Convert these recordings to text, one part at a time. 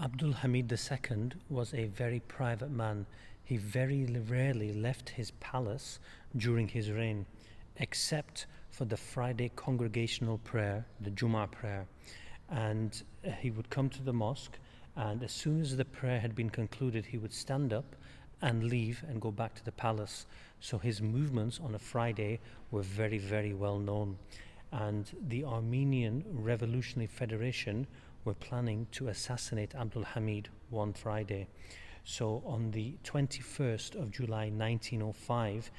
Abdul Hamid II was a very private man. He very rarely left his palace during his reign, except for the Friday congregational prayer, the Jummah prayer. And he would come to the mosque, and as soon as the prayer had been concluded, he would stand up and leave and go back to the palace. So his movements on a Friday were very, very well known. And the Armenian Revolutionary Federation were planning to assassinate Abdul Hamid one Friday. So on the 21st of July 1905,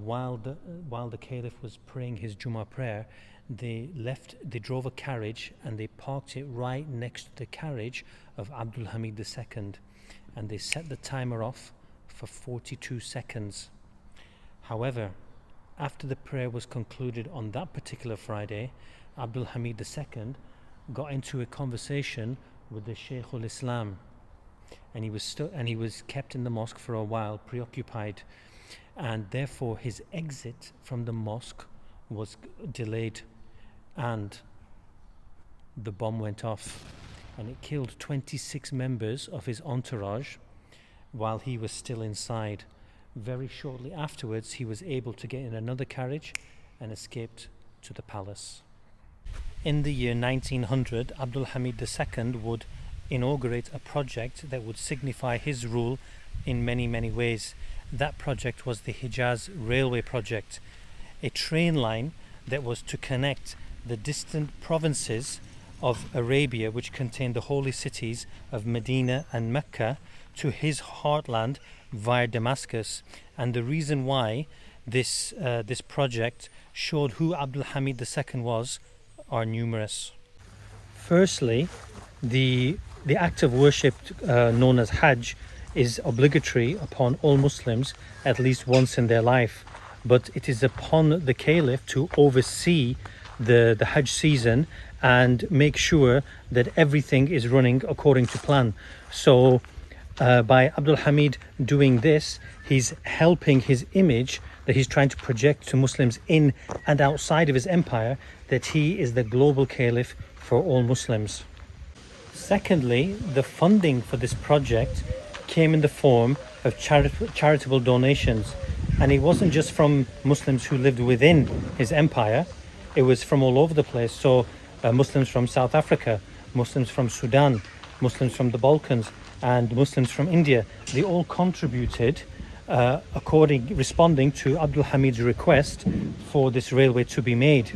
while the Caliph was praying his Jummah prayer, they drove a carriage and they parked it right next to the carriage of Abdul Hamid II, and they set the timer off for 42 seconds. However, after the prayer was concluded on that particular Friday, Abdul Hamid II got into a conversation with the Shaykh al-Islam, and he was kept in the mosque for a while, preoccupied, and therefore his exit from the mosque was delayed, and the bomb went off and it killed 26 members of his entourage while he was still inside. Very shortly afterwards, he was able to get in another carriage and escaped to the palace. In the year 1900, Abdul Hamid II would inaugurate a project that would signify his rule in many, many ways. That project was the Hijaz railway project, a train line that was to connect the distant provinces of Arabia, which contained the holy cities of Medina and Mecca, to his heartland via Damascus. And the reason why this project showed who Abdul Hamid II was are numerous. Firstly, the act of worship known as Hajj is obligatory upon all Muslims at least once in their life, but it is upon the Caliph to oversee the Hajj season and make sure that everything is running according to plan. So by Abdul Hamid doing this, he's helping his image that he's trying to project to Muslims in and outside of his empire, that he is the global Caliph for all Muslims. Secondly, the funding for this project came in the form of charitable donations, and it wasn't just from Muslims who lived within his empire, it was from all over the place. So Muslims from South Africa, Muslims from Sudan, Muslims from the Balkans, and Muslims from India, they all contributed responding to Abdul Hamid's request for this railway to be made.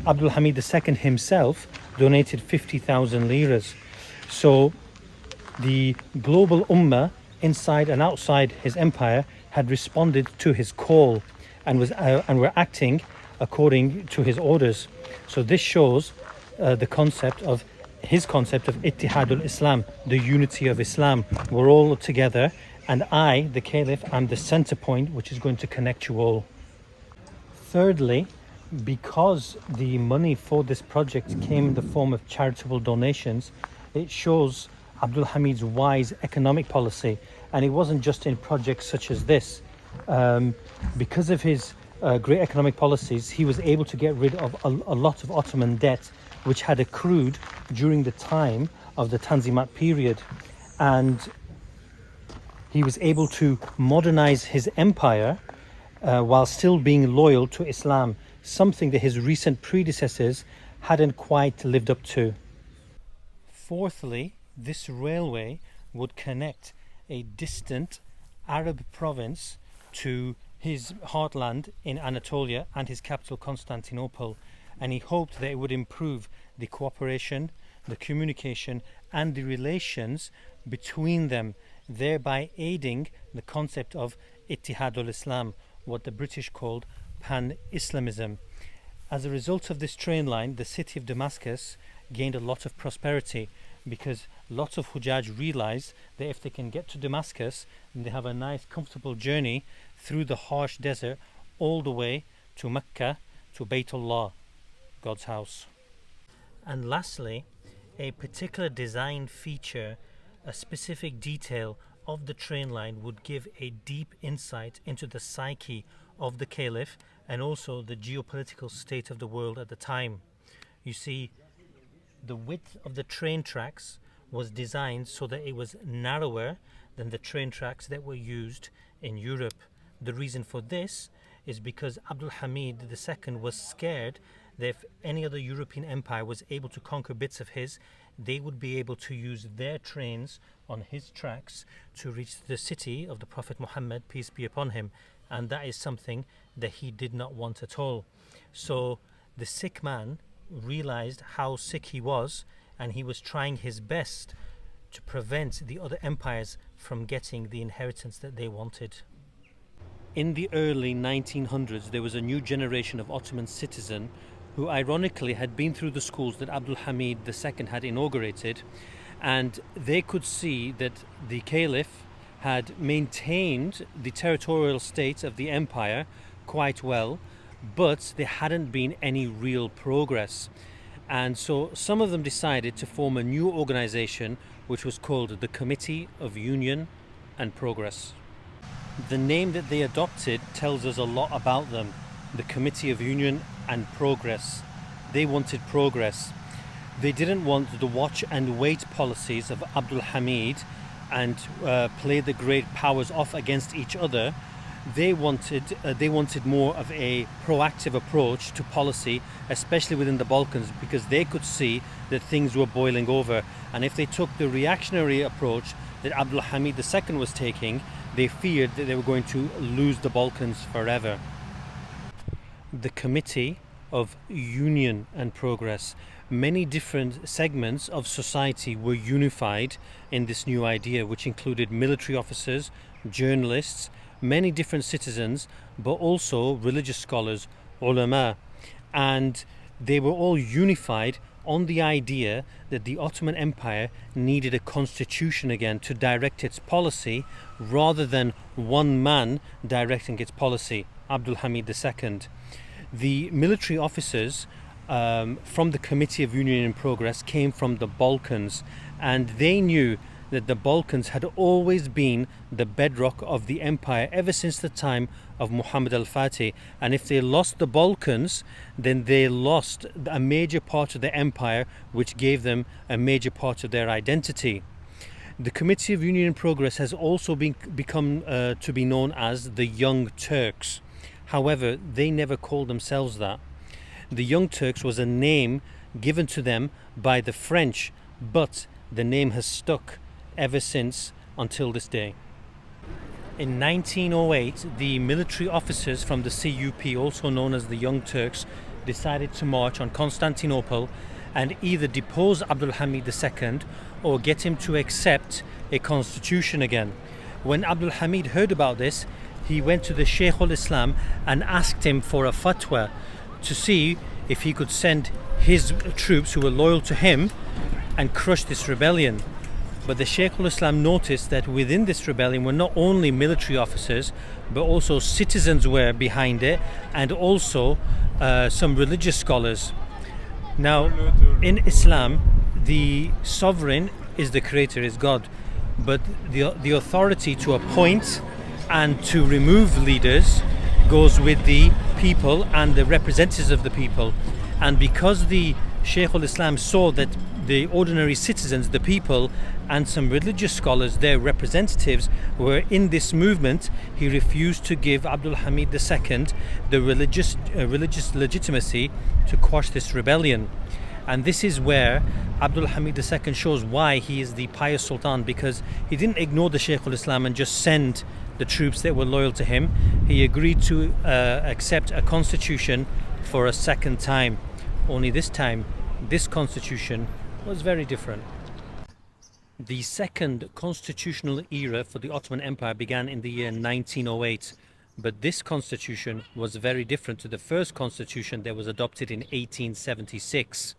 Abdul Hamid II himself donated 50,000 liras. So the global ummah inside and outside his empire had responded to his call and were acting according to his orders. So this shows his concept of Ittihadul Islam, the unity of Islam. We're all together, and I, the Caliph, am the center point which is going to connect you all. Thirdly, because the money for this project came in the form of charitable donations, it shows Abdul Hamid's wise economic policy, and it wasn't just in projects such as this. Because of his great economic policies, he was able to get rid of a lot of Ottoman debt which had accrued during the time of the Tanzimat period, and he was able to modernize his empire while still being loyal to Islam, something that his recent predecessors hadn't quite lived up to. Fourthly, this railway would connect a distant Arab province to his heartland in Anatolia and his capital Constantinople, and he hoped that it would improve the cooperation, the communication and the relations between them, thereby aiding the concept of Ittihadul Islam, what the British called Pan-Islamism. As a result of this train line, the city of Damascus gained a lot of prosperity, because lots of Hujjaj realized that if they can get to Damascus, then they have a nice comfortable journey through the harsh desert all the way to Mecca, to Baytullah, God's house. And lastly, a particular design feature, a specific detail of the train line would give a deep insight into the psyche of the Caliph and also the geopolitical state of the world at the time. You see, the width of the train tracks was designed so that it was narrower than the train tracks that were used in Europe. The reason for this is because Abdul Hamid II was scared that if any other European empire was able to conquer bits of his, they would be able to use their trains on his tracks to reach the city of the Prophet Muhammad, peace be upon him. And that is something that he did not want at all. So the sick man realized how sick he was, and he was trying his best to prevent the other empires from getting the inheritance that they wanted. In the early 1900s, there was a new generation of Ottoman citizen who ironically had been through the schools that Abdul Hamid II had inaugurated, and they could see that the Caliph had maintained the territorial state of the empire quite well, but there hadn't been any real progress. And so some of them decided to form a new organization which was called the Committee of Union and Progress. The name that they adopted tells us a lot about them. The Committee of Union and Progress. They wanted progress. They didn't want the watch and wait policies of Abdul Hamid and play the great powers off against each other. They wanted more of a proactive approach to policy, especially within the Balkans, because they could see that things were boiling over. And if they took the reactionary approach that Abdul Hamid II was taking, they feared that they were going to lose the Balkans forever. The Committee of Union and Progress. Many different segments of society were unified in this new idea, which included military officers, journalists, many different citizens, but also religious scholars, ulama, and they were all unified on the idea that the Ottoman Empire needed a constitution again to direct its policy rather than one man directing its policy, Abdul Hamid II. The military officers from the Committee of Union and Progress came from the Balkans, and they knew that the Balkans had always been the bedrock of the empire ever since the time of Muhammad al-Fatih, and if they lost the Balkans, then they lost a major part of the empire, which gave them a major part of their identity. The Committee of Union and Progress has also become to be known as the Young Turks. However, they never called themselves that. The Young Turks was a name given to them by the French, but the name has stuck ever since until this day. In 1908, the military officers from the CUP, also known as the Young Turks, decided to march on Constantinople and either depose Abdul Hamid II or get him to accept a constitution again. When Abdul Hamid heard about this, he went to the Shaykh al-Islam and asked him for a fatwa to see if he could send his troops who were loyal to him and crush this rebellion. But the Shaykh al-Islam noticed that within this rebellion were not only military officers, but also citizens were behind it, and also some religious scholars. Now, in Islam, the sovereign is the creator, is God, but the authority to appoint and to remove leaders goes with the people and the representatives of the people. And because the Shaykh al-Islam saw that the ordinary citizens, the people, and some religious scholars, their representatives, were in this movement, he refused to give Abdul Hamid II the religious legitimacy to quash this rebellion. And this is where Abdul Hamid II shows why he is the pious Sultan, because he didn't ignore the Shaykh al-Islam and just send the troops that were loyal to him. He agreed to accept a constitution for a second time. Only this time, this constitution was very different. The second constitutional era for the Ottoman Empire began in the year 1908, but this constitution was very different to the first constitution that was adopted in 1876.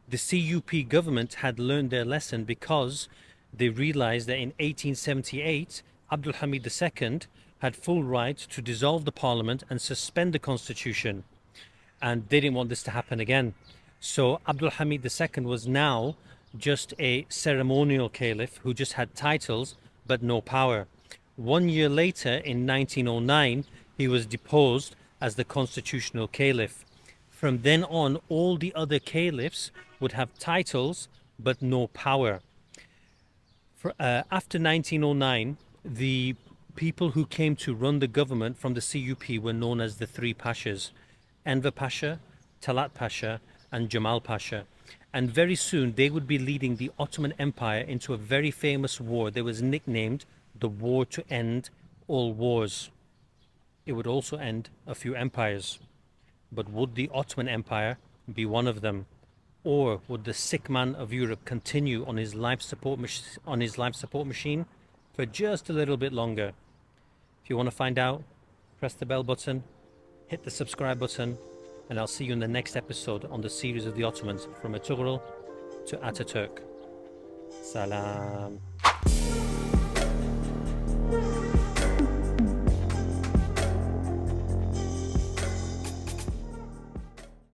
The CUP government had learned their lesson because they realized that in 1878 Abdul Hamid II had full right to dissolve the parliament and suspend the constitution, and they didn't want this to happen again. So Abdul Hamid II was now just a ceremonial caliph who just had titles but no power. 1 year later, in 1909, he was deposed as the constitutional caliph. From then on, all the other caliphs would have titles but no power. After 1909, the people who came to run the government from the CUP were known as the three Pashas: Enver Pasha, Talat Pasha, and Jamal Pasha. And very soon they would be leading the Ottoman Empire into a very famous war that was nicknamed the War to End All Wars. It would also end a few empires. But would the Ottoman Empire be one of them? Or would the sick man of Europe continue on his life support machine for just a little bit longer? If you want to find out, press the bell button, hit the subscribe button, and I'll see you in the next episode on the series of the Ottomans from Ertugrul to Ataturk. Salam.